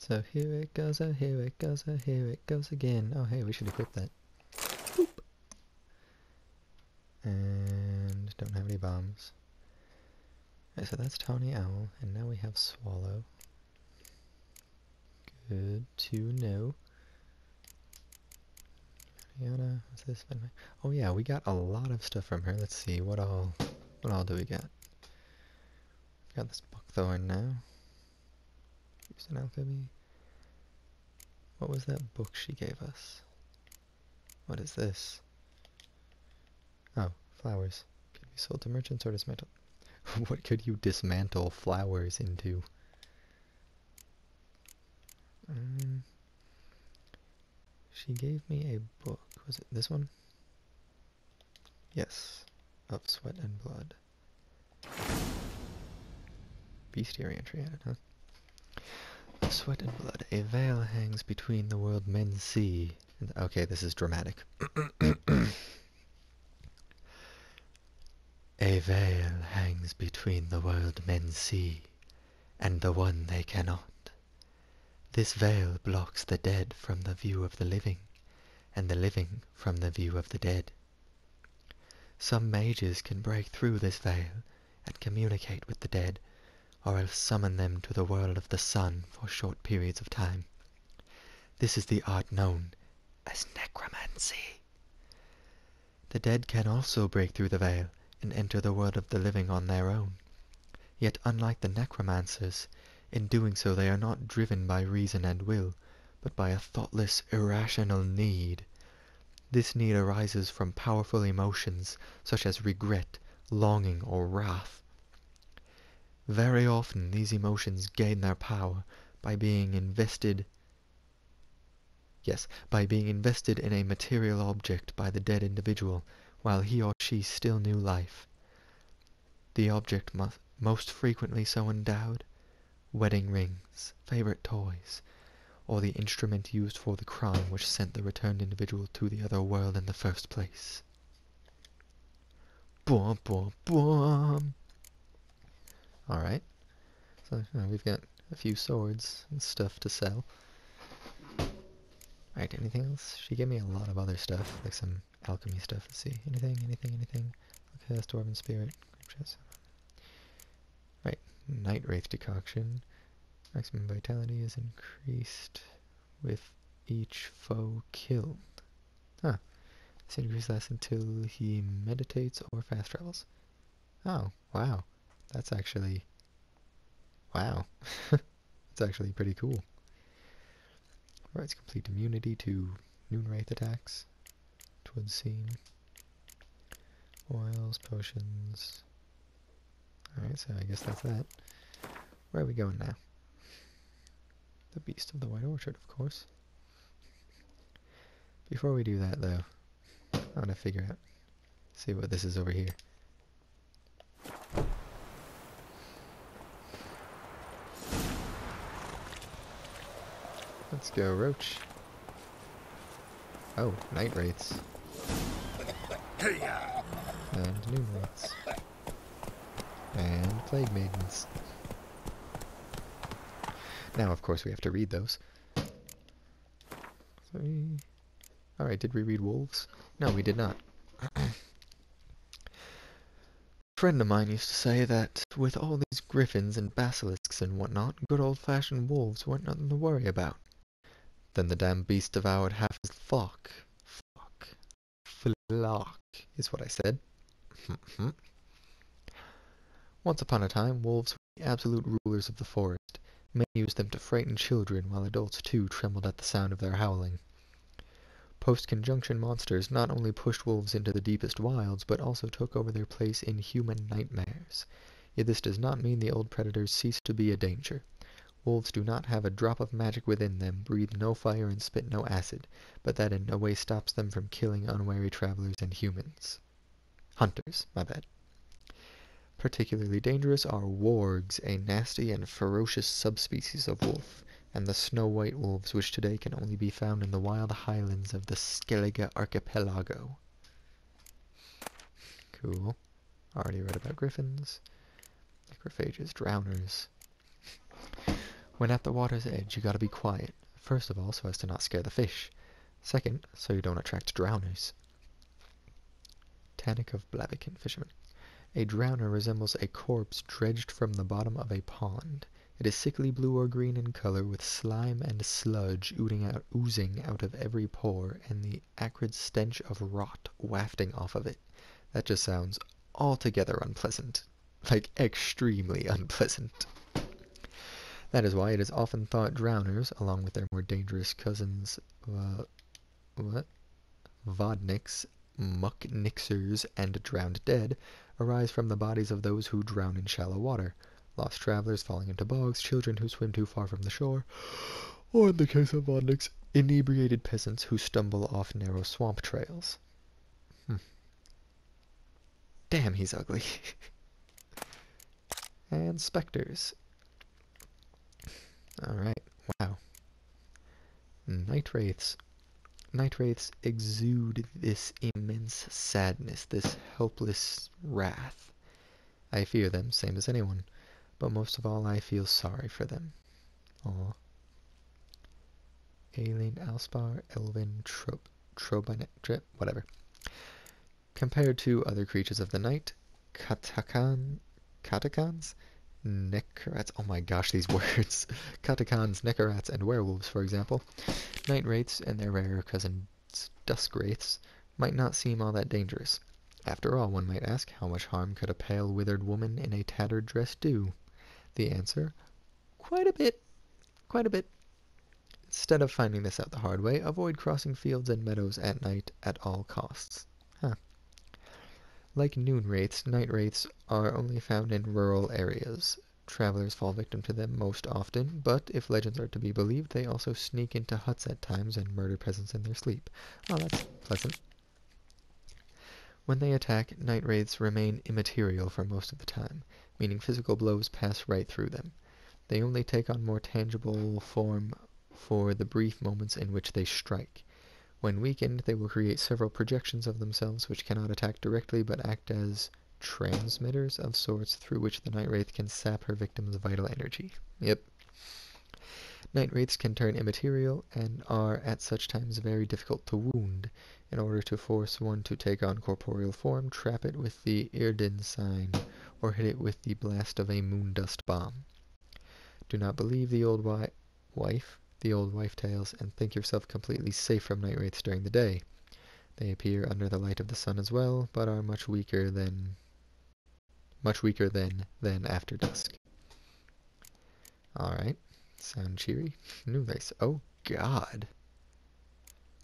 So here it goes, oh here it goes, oh here it goes again. Oh hey, we should equip that. Boop. And don't have any bombs. Okay, so that's Tawny Owl, and now we have Swallow. Good to know. Mariana, what's this? Oh yeah, we got a lot of stuff from her. Let's see, what all do we got? We got this buckthorn now. Use an alchemy. What was that book she gave us? What is this? Oh, flowers. Could be sold to merchants or dismantled. What could you dismantle flowers into? She gave me a book. Was it this one? Yes. Of Sweat and Blood. Bestiary entry added, huh? Of Sweat and Blood. A veil hangs between the world men see. And, okay, this is dramatic. A veil hangs between the world men see, and the one they cannot. This veil blocks the dead from the view of the living, and the living from the view of the dead. Some mages can break through this veil and communicate with the dead, or else summon them to the world of the sun for short periods of time. This is the art known as necromancy. The dead can also break through the veil and enter the world of the living on their own. Yet unlike the necromancers, in doing so they are not driven by reason and will, but by a thoughtless, irrational need. This need arises from powerful emotions such as regret, longing, or wrath. Very often these emotions gain their power by being invested in a material object by the dead individual while he or she still knew life. The object most frequently so endowed, wedding rings, favorite toys, or the instrument used for the crime which sent the returned individual to the other world in the first place. Boom, boom, boom! Alright, so we've got a few swords and stuff to sell. Alright, anything else? She gave me a lot of other stuff, like some alchemy stuff. Let's see, anything? Okay, that's Dwarven Spirit. Right, Night Wraith decoction. Maximum vitality is increased with each foe killed. Huh. This increase lasts until he meditates or fast travels. Oh, wow. That's actually... wow. That's actually pretty cool. Provides complete immunity to Noon Wraith attacks. It would seem. Oils, potions... Alright, so I guess that's that. Where are we going now? The Beast of the White Orchard, of course. Before we do that, though, I want to figure out, see what this is over here. Let's go, Roach. Oh, Night Wraiths. And Noon Wraiths. And Plague Maidens. Now, of course, we have to read those. Alright, did we read Wolves? No, we did not. A friend of mine used to say that with all these griffins and basilisks and whatnot, good old-fashioned wolves weren't nothing to worry about. Then the damn beast devoured half his flock. Flock is what I said. Once upon a time, wolves were the absolute rulers of the forest. Men used them to frighten children, while adults too trembled at the sound of their howling. Post-conjunction monsters not only pushed wolves into the deepest wilds, but also took over their place in human nightmares. Yet this does not mean the old predators ceased to be a danger. Wolves do not have a drop of magic within them, breathe no fire and spit no acid, but that in no way stops them from killing unwary travelers and humans. Hunters, my bad. Particularly dangerous are wargs, a nasty and ferocious subspecies of wolf, and the snow-white wolves which today can only be found in the wild highlands of the Skellige archipelago. Cool. Already read about griffins, necrophages, drowners. When at the water's edge, you gotta be quiet. First of all, so as to not scare the fish. Second, so you don't attract drowners. Tannic of Blaviken fisherman. A drowner resembles a corpse dredged from the bottom of a pond. It is sickly blue or green in color, with slime and sludge oozing out of every pore, and the acrid stench of rot wafting off of it. That just sounds altogether unpleasant. Like, extremely unpleasant. That is why it is often thought drowners, along with their more dangerous cousins, vodniks, mucknixers, and drowned dead, arise from the bodies of those who drown in shallow water. Lost travelers falling into bogs, children who swim too far from the shore, or in the case of vodniks, inebriated peasants who stumble off narrow swamp trails. Damn, he's ugly. And specters. Alright, wow. Night wraiths. Night wraiths exude this immense sadness, this helpless wrath. I fear them, same as anyone, but most of all I feel sorry for them. Aw. Alien, Alspar, Elven, Trobanet, whatever. Compared to other creatures of the night, katakans, Nekarats, oh my gosh, these words. Katakans, Nekarats, and werewolves, for example. Night wraiths and their rarer cousins, dusk wraiths, might not seem all that dangerous. After all, one might ask, how much harm could a pale, withered woman in a tattered dress do? The answer, quite a bit. Quite a bit. Instead of finding this out the hard way, avoid crossing fields and meadows at night at all costs. Like noon wraiths, night wraiths are only found in rural areas. Travelers fall victim to them most often, but if legends are to be believed, they also sneak into huts at times and murder peasants in their sleep. Oh, that's pleasant. When they attack, night wraiths remain immaterial for most of the time, meaning physical blows pass right through them. They only take on more tangible form for the brief moments in which they strike. When weakened, they will create several projections of themselves which cannot attack directly but act as transmitters of sorts through which the night wraith can sap her victim's vital energy. Yep. Night wraiths can turn immaterial and are at such times very difficult to wound. In order to force one to take on corporeal form, trap it with the Irdin sign, or hit it with the blast of a moondust bomb. Do not believe the old wife tales, and think yourself completely safe from night wraiths during the day. They appear under the light of the sun as well, but are much weaker than after dusk. Alright, sound cheery. New race. Oh god.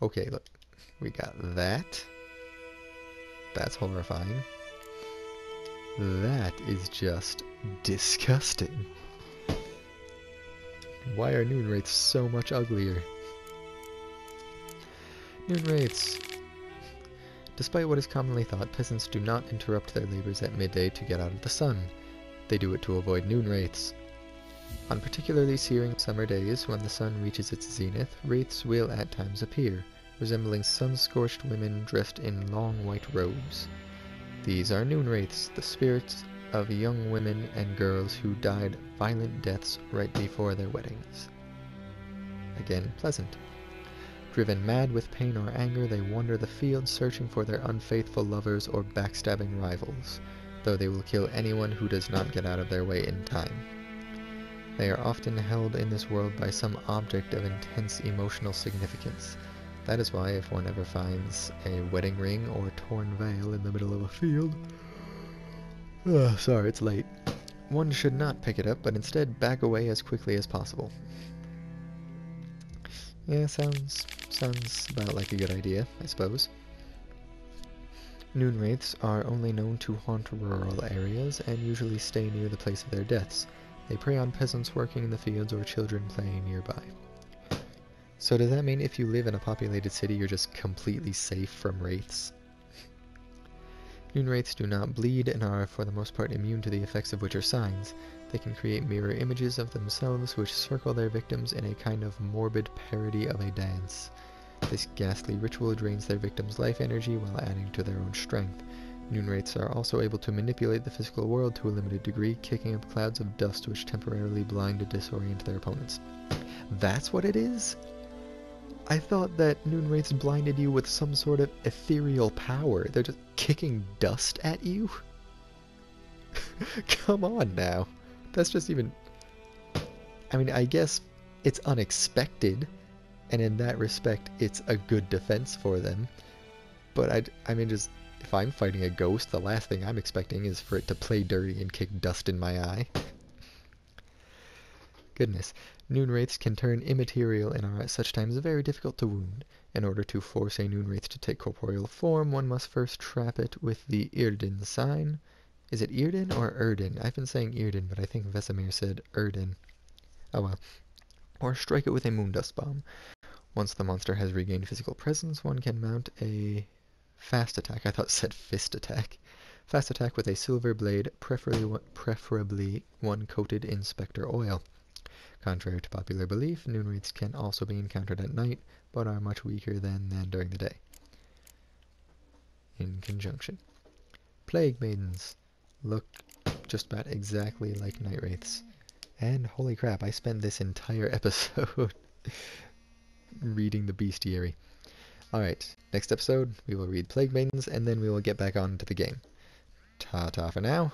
Okay, look. We got that. That's horrifying. That is just disgusting. Why are noon wraiths so much uglier? Noon wraiths. Despite what is commonly thought, peasants do not interrupt their labors at midday to get out of the sun. They do it to avoid noon wraiths. On particularly searing summer days, when the sun reaches its zenith, wraiths will at times appear, resembling sun-scorched women dressed in long white robes. These are noon wraiths, the spirits of young women and girls who died violent deaths right before their weddings. Again, pleasant. Driven mad with pain or anger, they wander the fields searching for their unfaithful lovers or backstabbing rivals, though they will kill anyone who does not get out of their way in time. They are often held in this world by some object of intense emotional significance. That is why if one ever finds a wedding ring or torn veil in the middle of a field, sorry, it's late, one should not pick it up, but instead back away as quickly as possible. Yeah, sounds about like a good idea, I suppose. Noon wraiths are only known to haunt rural areas and usually stay near the place of their deaths. They prey on peasants working in the fields or children playing nearby. So does that mean if you live in a populated city, you're just completely safe from wraiths? Noon wraiths do not bleed and are for the most part immune to the effects of which are signs. They can create mirror images of themselves which circle their victims in a kind of morbid parody of a dance. This ghastly ritual drains their victims' life energy while adding to their own strength. Noon wraiths are also able to manipulate the physical world to a limited degree, kicking up clouds of dust which temporarily blind and disorient their opponents. That's what it is? I thought that noon wraiths blinded you with some sort of ethereal power. They're just kicking dust at you? Come on now. That's just even... I mean, I guess it's unexpected, and in that respect, it's a good defense for them. But I mean, just... if I'm fighting a ghost, the last thing I'm expecting is for it to play dirty and kick dust in my eye. Goodness. Noon wraiths can turn immaterial and are at such times very difficult to wound. In order to force a noon wraith to take corporeal form, one must first trap it with the Irden sign. Is it Irden or Erden? I've been saying Irden, but I think Vesemir said Erden. Oh well. Or strike it with a moondust bomb. Once the monster has regained physical presence, one can mount a fast attack. I thought it said fist attack. Fast attack with a silver blade, preferably one coated in spectre oil. Contrary to popular belief, noon wraiths can also be encountered at night, but are much weaker than during the day. In conjunction. Plague maidens look just about exactly like night wraiths. And holy crap, I spent this entire episode reading the Bestiary. Alright, next episode we will read Plague Maidens, and then we will get back on to the game. Ta-ta for now.